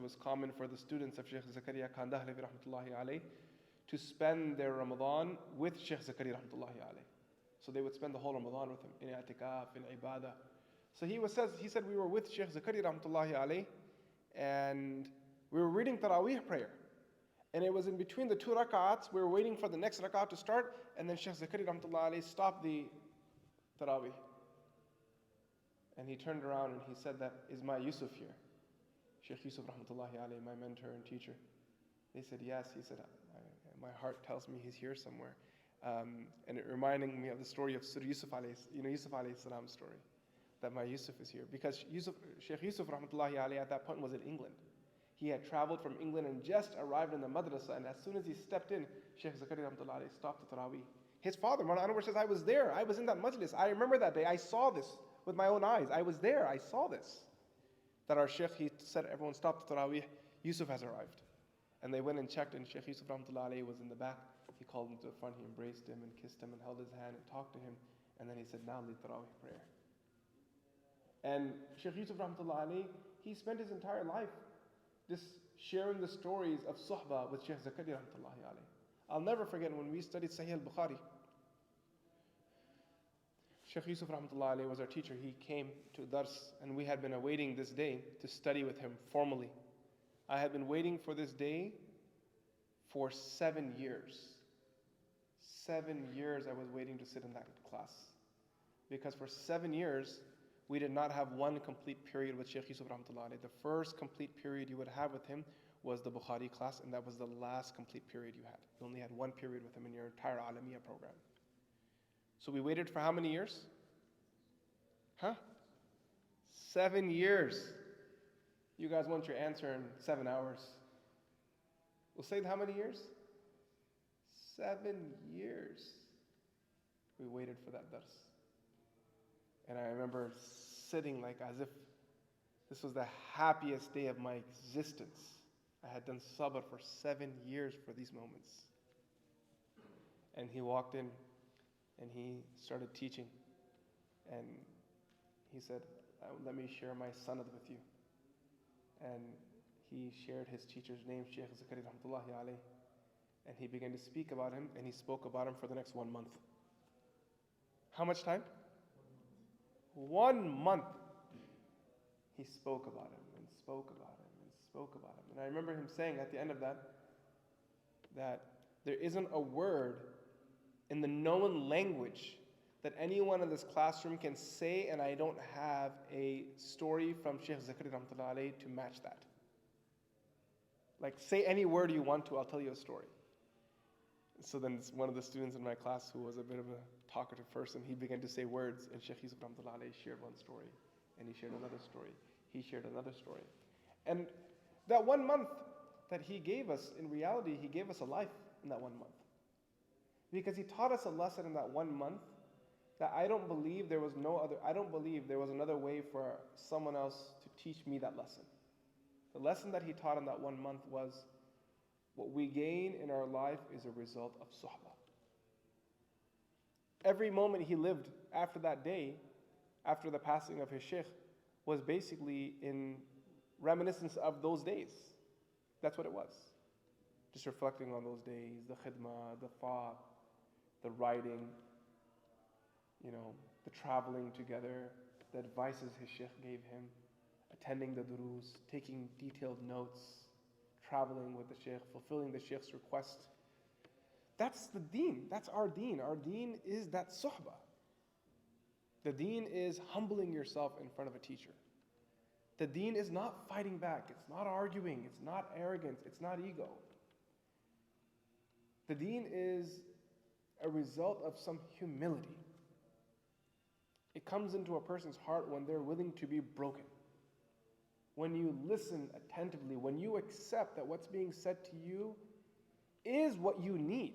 was common for the students of Shaykh Zakariyya Kandhlawi rahmatullahi alayh to spend their Ramadan with Shaykh Zakariyya rahmatullahi alayh. So they would spend the whole Ramadan with him in i'tikaf, in ibadah. So he said we were with Shaykh Zakariyya rahmatullahi alayh, and we were reading Taraweeh prayer. And it was in between the two rak'ats, we were waiting for the next rak'at to start, and then Shaykh Zakariyya rahmatullahi alayhi stopped the Taraweeh. And he turned around and he said, that is my Yusuf here? Shaykh Yusuf rahmatullahi alayhi, my mentor and teacher. They said, yes. He said, my heart tells me he's here somewhere. And it reminding me of the story of Yusuf alayhi salam's story, that my Yusuf is here. Because Shaykh Yusuf rahmatullahi alayhi at that point was in England. He had traveled from England and just arrived in the madrasa, and as soon as he stepped in, Shaykh Zakariyya rahmatullahi alayhi stopped the Taraweeh. His father, Mawlana Anwar, says, I was there. I was in that majlis. I remember that day. I saw this with my own eyes. I was there. I saw this. That our Shaykh, he said, everyone stop the Taraweeh. Yusuf has arrived. And they went and checked, and Shaykh Yusuf rahmatullahi alayhi was in the back. He called him to the front. He embraced him and kissed him and held his hand and talked to him. And then he said, now lead Taraweeh prayer. And Shaykh Yusuf rahmatullahi alayhi, he spent his entire life just sharing the stories of suhbah with Shaykh Zakariyya rahmatullahi alayhi. I'll never forget when we studied Sahih al-Bukhari. Shaykh Yusuf rahmatullahi alayhi was our teacher. He came to dars, and we had been awaiting this day to study with him formally. I had been waiting for this day for 7 years. 7 years I was waiting to sit in that class. Because for 7 years, we did not have one complete period with Shaykh Yusuf rahmatullahi alayhi. The first complete period you would have with him was the Bukhari class, and that was the last complete period you had. You only had one period with him in your entire Alamiya program. So we waited for how many years? 7 years. You guys want your answer in 7 hours. We'll say how many years? 7 years. We waited for that dars. And I remember sitting like as if this was the happiest day of my existence. I had done sabr for 7 years for these moments. And he walked in and he started teaching. And he said, let me share my sanad with you. And he shared his teacher's name, Shaykh Zakariyya rahmatullahi alayhi. And he began to speak about him, and he spoke about him for the next 1 month. How much time? 1 month. He spoke about him, and spoke about him, and spoke about him. And I remember him saying at the end of that there isn't a word in the known language that anyone in this classroom can say, and I don't have a story from Shaykh Zakariyya rahmatullahi alayhi to match that. Like, say any word you want to, I'll tell you a story. So then one of the students in my class, who was a bit of a talkative person, he began to say words, and Shaykh Yusuf rahmatullahi alayhi shared one story, and he shared another story, he shared another story. And that 1 month that he gave us, in reality, he gave us a life in that 1 month. Because he taught us a lesson in that 1 month that I don't believe there was another way for someone else to teach me that lesson. The lesson that he taught in that 1 month was, what we gain in our life is a result of suhbah. Every moment he lived after that day, after the passing of his shaykh, was basically in reminiscence of those days. That's what it was. Just reflecting on those days, the khidmah, the thought, the writing, the traveling together, the advices his shaykh gave him, attending the durus, taking detailed notes, traveling with the shaykh, fulfilling the shaykh's request. That's the deen. That's our deen. Our deen is that suhbah. The deen is humbling yourself in front of a teacher. The deen is not fighting back. It's not arguing. It's not arrogance. It's not ego. The deen is a result of some humility. It comes into a person's heart when they're willing to be broken. When you listen attentively, when you accept that what's being said to you is what you need.